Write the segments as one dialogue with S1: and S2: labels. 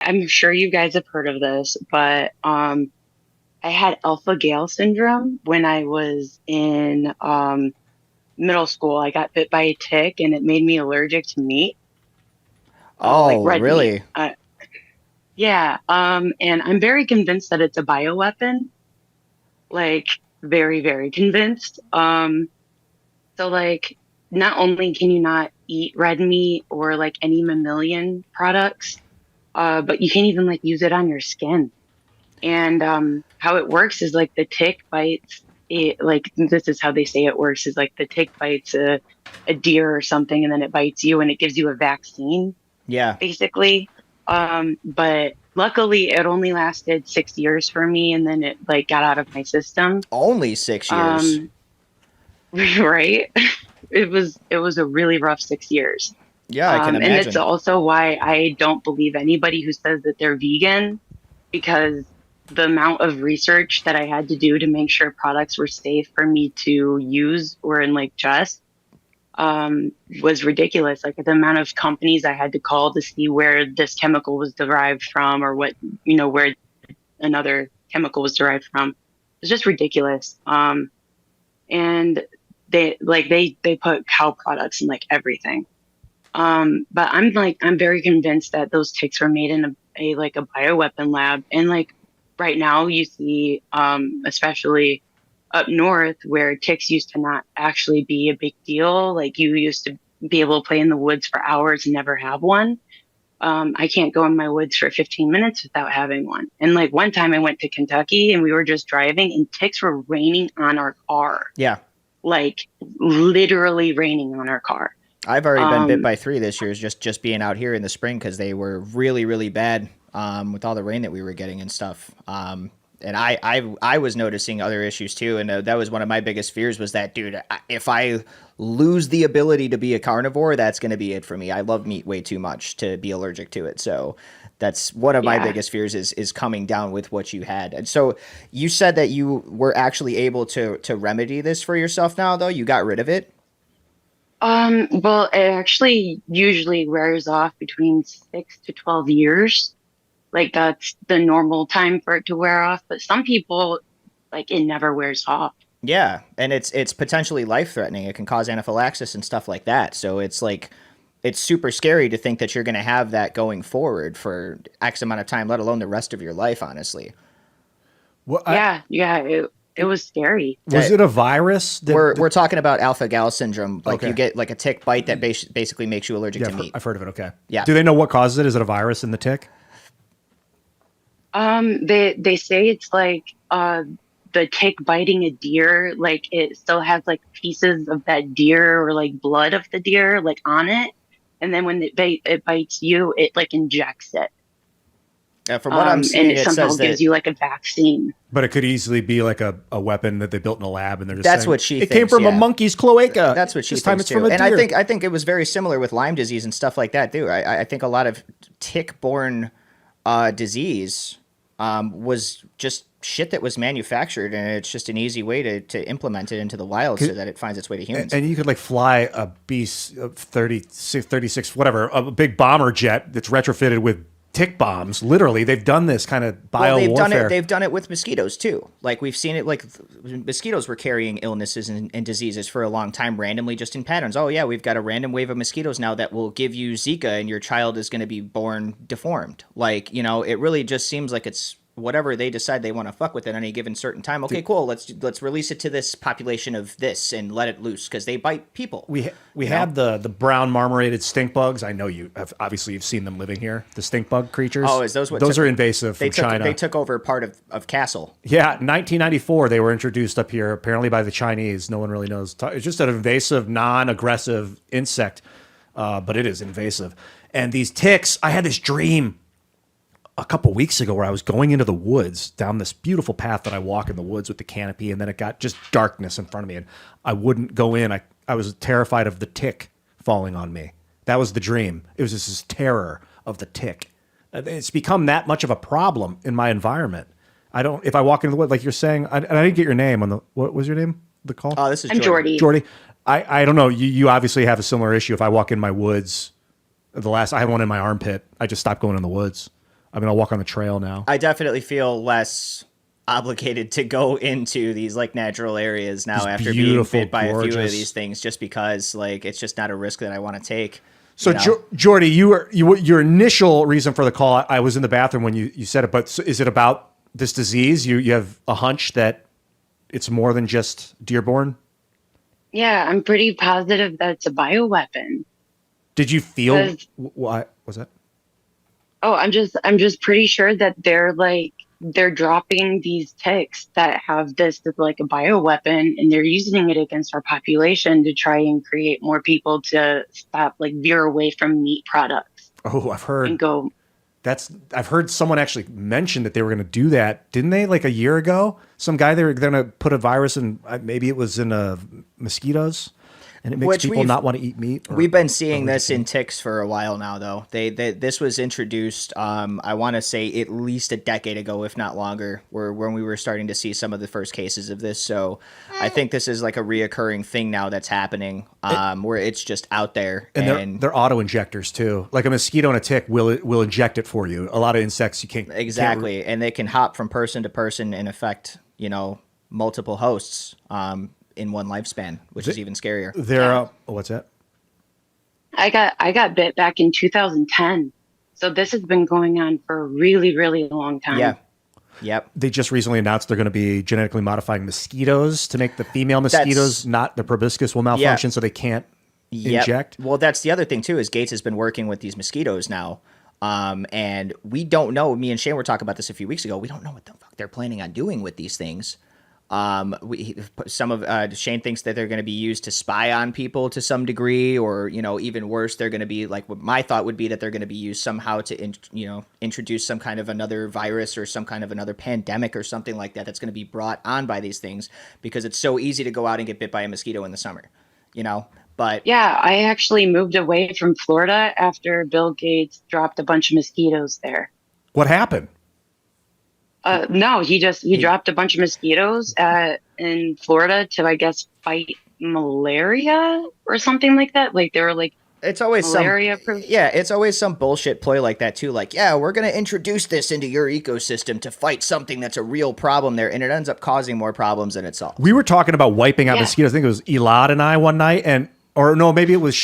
S1: I'm sure you guys have heard of this, but I had alpha Gale syndrome when I was in middle school. I got bit by a tick and it made me allergic to meat, like
S2: Oh,
S1: red meat.
S2: really?
S1: Yeah, and I'm very convinced that it's a bioweapon, like very, very convinced. So like not only can you not eat red meat or like any mammalian products, but you can't even like use it on your skin. And how it works is like the tick bites it, like this is how they say it works is like the tick bites a deer or something, and then it bites you and it gives you a vaccine,
S2: Yeah.
S1: basically. But luckily it only lasted 6 years for me, and then it like got out of my system.
S2: Only 6 years.
S1: Um, right? It was a really rough 6 years.
S2: Yeah, I can
S1: And it's
S2: imagine.
S1: also why I don't believe anybody who says that they're vegan, because the amount of research that I had to do to make sure products were safe for me to use or ingest was ridiculous. Like the amount of companies I had to call to see where this chemical was derived from, or what, where another chemical was derived from. It's just ridiculous. And they put cow products in like everything. But I'm very convinced that those ticks were made in a like a bioweapon lab. And like right now you see, especially up north where ticks used to not actually be a big deal. Like you used to be able to play in the woods for hours and never have one. I can't go in my woods for 15 minutes without having one. And like one time I went to Kentucky and we were just driving and ticks were raining on our car,
S2: Yeah.
S1: like literally raining on our car.
S2: I've already been bit
S1: Um,
S2: by three this year, just being out here in the spring because they were really, really bad with all the rain that we were getting and stuff. And I was noticing other issues too, and that was one of my biggest fears was that, dude, if I lose the ability to be a carnivore, that's going to be it for me. I love meat way too much to be allergic to it. So that's one of my
S1: yeah.
S2: biggest fears is coming down with what you had. And so you said that you were actually able to remedy this for yourself now, though. You got rid of it.
S1: Well, it actually usually wears off between 6 to 12 years. Like that's the normal time for it to wear off. But some people, like it never wears off.
S2: Yeah, and it's potentially life threatening. It can cause anaphylaxis and stuff like that. So it's like it's super scary to think that you're going to have that going forward for X amount of time, let alone the rest of your life, honestly.
S3: Well,
S1: Yeah, yeah, it was scary.
S3: was it a virus
S2: We're talking about alpha gal syndrome. Like you
S3: okay.
S2: get like a tick bite that basically makes you allergic
S3: Yeah,
S2: to meat.
S3: I've heard of it. Okay.
S2: Yeah.
S3: Do they know what causes it? Is it a virus in the tick?
S1: They say it's like the tick biting a deer, like it still has like pieces of that deer or like blood of the deer like on it, and then when it bites you, it like injects it.
S2: From what I'm
S1: And
S2: seeing,
S1: it
S2: it
S1: somehow
S2: says
S1: gives
S2: that
S1: you like a vaccine.
S3: But it could easily be like a weapon that they built in a lab, and they're just
S2: that's
S3: saying
S2: what she
S3: it came
S2: thinks.
S3: from a
S2: Yeah.
S3: monkey's cloaca.
S2: That's what she
S3: This time
S2: thinks
S3: it's from
S2: too,
S3: a
S2: and
S3: deer.
S2: I think it was very similar with Lyme disease and stuff like that too. I think a lot of tick-borne disease was just shit that was manufactured, and it's just an easy way to implement it into the wild so that it finds its way to humans.
S3: And you could like fly a B-36, whatever, a big bomber jet that's retrofitted with tick bombs. Literally, they've done this kind of
S2: Well,
S3: bio
S2: they've done it.
S3: warfare.
S2: They've done it with mosquitoes too. Like we've seen it. Like mosquitoes were carrying illnesses and diseases for a long time, randomly, just in patterns. Oh yeah, we've got a random wave of mosquitoes now that will give you Zika, and your child is going to be born deformed. Like it really just seems like it's whatever they decide they want to fuck with at any given certain time. Okay, cool. Let's release it to this population of this and let it loose because they bite people.
S3: We had the brown marmorated stink bugs. I know you have obviously you've seen them living here. The stink bug creatures.
S2: Oh, is those what
S3: those
S2: took,
S3: are invasive from China.
S2: They took over part of Castle.
S3: Yeah, 1994 they were introduced up here apparently by the Chinese. No one really knows. It's just an invasive, non-aggressive insect, but it is invasive. And these ticks. I had this dream a couple weeks ago where I was going into the woods down this beautiful path that I walk in the woods with the canopy, and then it got just darkness in front of me, and I wouldn't go in. I was terrified of the tick falling on me. That was the dream. It was just this terror of the tick. It's become that much of a problem in my environment. I don't. If I walk into the woods, like you're saying, and I didn't get your name on the. What was your name? The call.
S2: Oh, this is
S1: I'm
S2: Jordan.
S1: Jordy.
S3: Jordy. I don't know. You obviously have a similar issue. If I walk in my woods, I had one in my armpit. I just stopped going in the woods. I mean, I'll walk on the trail now.
S2: I definitely feel less obligated to go into these like natural areas now
S3: These
S2: after
S3: beautiful,
S2: being bit by a few of
S3: gorgeous-
S2: these things, just because like it's just not a risk that I want to take.
S3: So,
S2: you know?
S3: Jordy, your initial reason for the call, I was in the bathroom when you said it, but so is it about this disease? You have a hunch that it's more than just deer-borne?
S1: Yeah, I'm pretty positive that it's a bioweapon.
S3: Did you feel
S1: 'Cause-
S3: what was that?
S1: Oh, I'm just pretty sure that they're dropping these ticks that have this as like a bioweapon, and they're using it against our population to try and create more people to stop, like, veer away from meat products
S3: Oh,
S1: and go.
S3: I've heard someone actually mention that they were going to do that, didn't they? Like a year ago, some guy they were going to put a virus in. Maybe it was in mosquitoes, and it makes
S2: Which
S3: people not want to eat meat.
S2: We've been seeing this in ticks for a while now, though. This was introduced, I want to say at least a decade ago, if not longer, when we were starting to see some of the first cases of this. So I think this is like a reoccurring thing now that's happening, where it's just out there.
S3: And they're auto injectors too. Like a mosquito and a tick will inject it for you. A lot of insects you can't
S2: exactly, and they can hop from person to person and affect multiple hosts. In one lifespan, which is even scarier.
S3: What's that?
S1: I got bit back in 2010, so this has been going on for a really, really long time.
S2: Yeah. Yep.
S3: They just recently announced they're going to be genetically modifying mosquitoes to make the female mosquitoes not the proboscis will malfunction, so they can't inject.
S2: Well, that's the other thing too. Is Gates has been working with these mosquitoes now, and we don't know. Me and Shane were talking about this a few weeks ago. We don't know what the fuck they're planning on doing with these things. Shane thinks that they're going to be used to spy on people to some degree, or even worse, they're going to be like, what my thought would be that they're going to be used somehow to introduce some kind of another virus or some kind of another pandemic or something like that that's going to be brought on by these things, because it's so easy to go out and get bit by a mosquito in the summer, But
S1: yeah, I actually moved away from Florida after Bill Gates dropped a bunch of mosquitoes there.
S3: What happened?
S1: No, he dropped a bunch of mosquitoes in Florida to, I guess, fight malaria or something like that. Like they were like,
S2: it's always
S1: malaria.
S2: It's always some bullshit ploy like that too. Like, yeah, we're gonna introduce this into your ecosystem to fight something that's a real problem there, and it ends up causing more problems than it solves.
S3: We were talking about wiping out mosquitoes. I think it was Elad and I one night, or no, maybe it was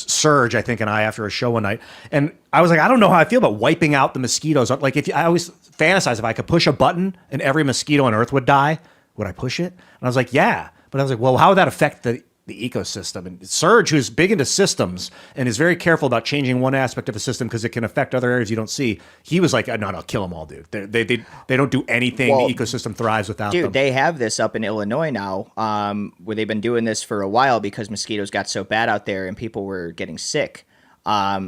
S3: Serge, I think, and I after a show one night, and I was like, I don't know how I feel about wiping out the mosquitoes. Like, I always fantasize if I could push a button and every mosquito on Earth would die, would I push it? And I was like, yeah, but I was like, well, how would that affect the ecosystem? And Serge, who's big into systems and is very careful about changing one aspect of a system because it can affect other areas you don't see, he was like, no, kill them all, dude. They don't do anything. The ecosystem thrives without them.
S2: Dude, they have this up in Illinois now, where they've been doing this for a while because mosquitoes got so bad out there and people were getting sick.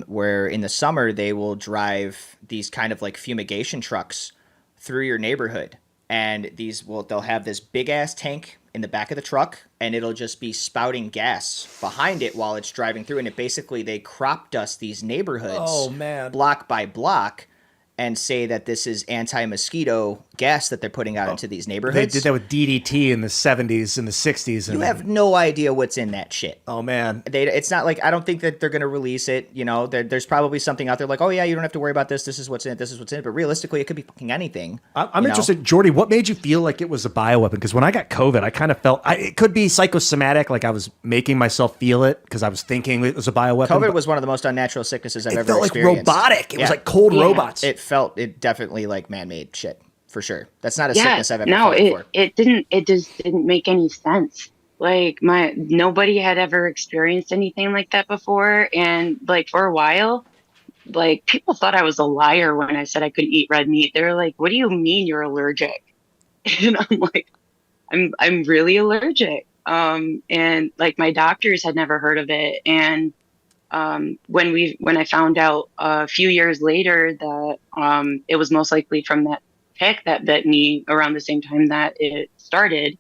S2: Where in the summer they will drive these kind of like fumigation trucks through your neighborhood, and they'll have this big ass tank in the back of the truck, and it'll just be spouting gas behind it while it's driving through, and they crop dust these neighborhoods block by block and say that this is anti-mosquito gas that they're putting out into these neighborhoods.
S3: They did that with DDT in the 70s and the 60s.
S2: You have no idea what's in that shit.
S3: Oh, man.
S2: It's not like, I don't think that they're going to release it. There's probably something out there like, oh, yeah, you don't have to worry about this. This is what's in it. This is what's in it. But realistically, it could be fucking anything.
S3: I'm interested. Jordy, what made you feel like it was a bioweapon? Because when I got COVID, I kind of felt it could be psychosomatic. Like I was making myself feel it because I was thinking it was a bioweapon.
S2: COVID was one of the most unnatural sicknesses I've ever experienced.
S3: It felt like robotic. It was like cold robots.
S2: It definitely like man-made shit. For sure. That's not a sickness I've ever felt before.
S1: It just didn't make any sense. Like nobody had ever experienced anything like that before. And like for a while, like people thought I was a liar when I said I couldn't eat red meat. They were like, what do you mean you're allergic? And I'm like, I'm really allergic. And like my doctors had never heard of it. And when I found out a few years later that it was most likely from that tick that bit me around the same time that it started,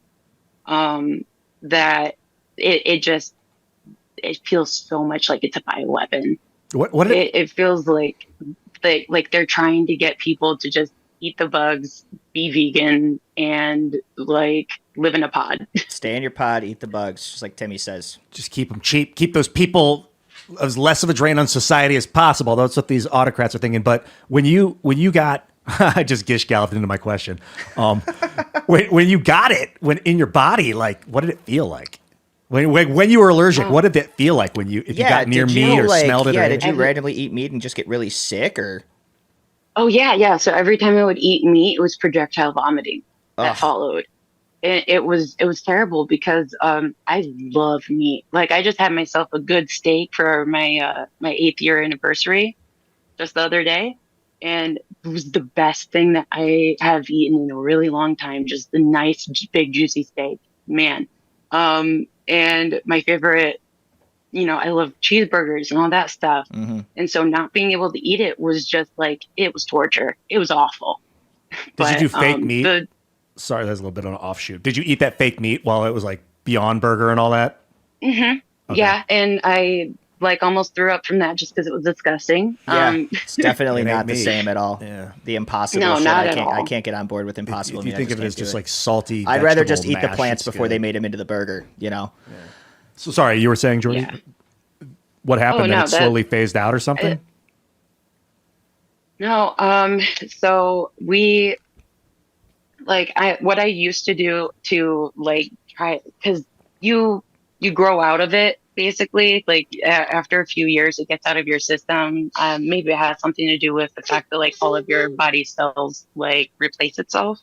S1: that it feels so much like it's a bioweapon. It feels like they're trying to get people to just eat the bugs, be vegan, and like live in a pod.
S2: Stay in your pod, eat the bugs, just like Timmy says.
S3: Just keep them cheap. Keep those people as less of a drain on society as possible. That's what these autocrats are thinking. But when you got, I just gish galloped into my question. When you got it, when in your body, like, what did it feel like? When you were allergic, what did it feel like if you got near meat or smelled it?
S2: Yeah,
S3: or
S2: did you randomly eat meat and just get really sick, or?
S1: Oh yeah. So every time I would eat meat, it was projectile vomiting that followed. It was terrible because I love meat. Like I just had myself a good steak for my 8th year anniversary just the other day, and it was the best thing that I have eaten in a really long time. Just the nice big juicy steak, man. And my favorite, I love cheeseburgers and all that stuff.
S2: Mm-hmm.
S1: And so not being able to eat it was just like, it was torture. It was awful.
S3: Did you do fake meat? Sorry, that's a little bit of an offshoot. Did you eat that fake meat while it was like Beyond Burger and all that?
S1: Mm-hmm. Okay. Yeah, and I like almost threw up from that just because it was disgusting.
S2: Yeah, it's definitely not the same at all.
S3: Yeah,
S2: the Impossible.
S1: No,
S2: shit,
S1: not at all.
S2: I can't get on board with Impossible.
S3: If you think of it as just like salty,
S2: I'd rather just eat the plants before
S3: good.
S2: they made them into the burger.
S3: Yeah. So sorry, you were saying, Jordy? Yeah. What happened? That it slowly phased out or something?
S1: No. So we. What I used to do to like try, because you grow out of it basically, like after a few years it gets out of your system. Maybe it has something to do with the fact that like all of your body cells like replace itself.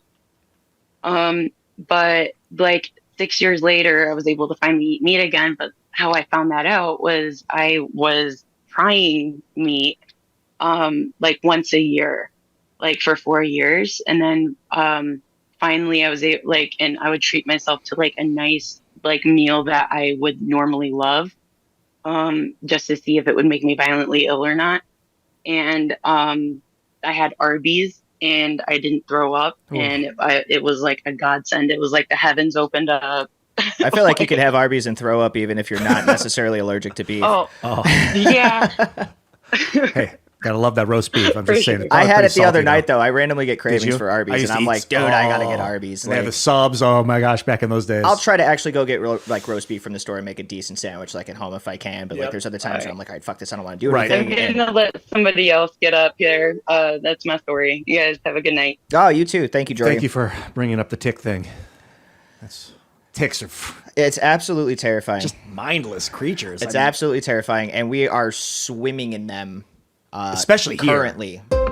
S1: But like 6 years later I was able to finally eat meat again. But how I found that out was I was trying meat like once a year, like for 4 years, and then finally I was able, and I would treat myself to like a nice like meal that I would normally love, just to see if it would make me violently ill or not. And I had Arby's and I didn't throw up. Ooh. And it was like a godsend. It was like the heavens opened up.
S2: I feel like you could have Arby's and throw up even if you're not necessarily allergic to beef.
S1: Oh. Yeah.
S3: Hey. Gotta love that roast beef. I'm just saying.
S2: I had it the other night, though. I randomly get cravings for Arby's, and I'm like, dude, I gotta get Arby's.
S3: They have the subs. Oh my gosh, back in those days.
S2: I'll try to actually go get roast beef from the store and make a decent sandwich, like at home if I can. But like, there's other times where I'm like, all right, fuck this, I don't want to do anything.
S1: I'm gonna let somebody else get up here. That's my story. You guys have a good night.
S2: Oh, you too. Thank you, Jordy.
S3: Thank you for bringing up the tick thing. Ticks are.
S2: It's absolutely terrifying.
S3: Just mindless creatures.
S2: It's absolutely terrifying, and we are swimming in them.
S3: Especially
S2: currently.
S3: Here.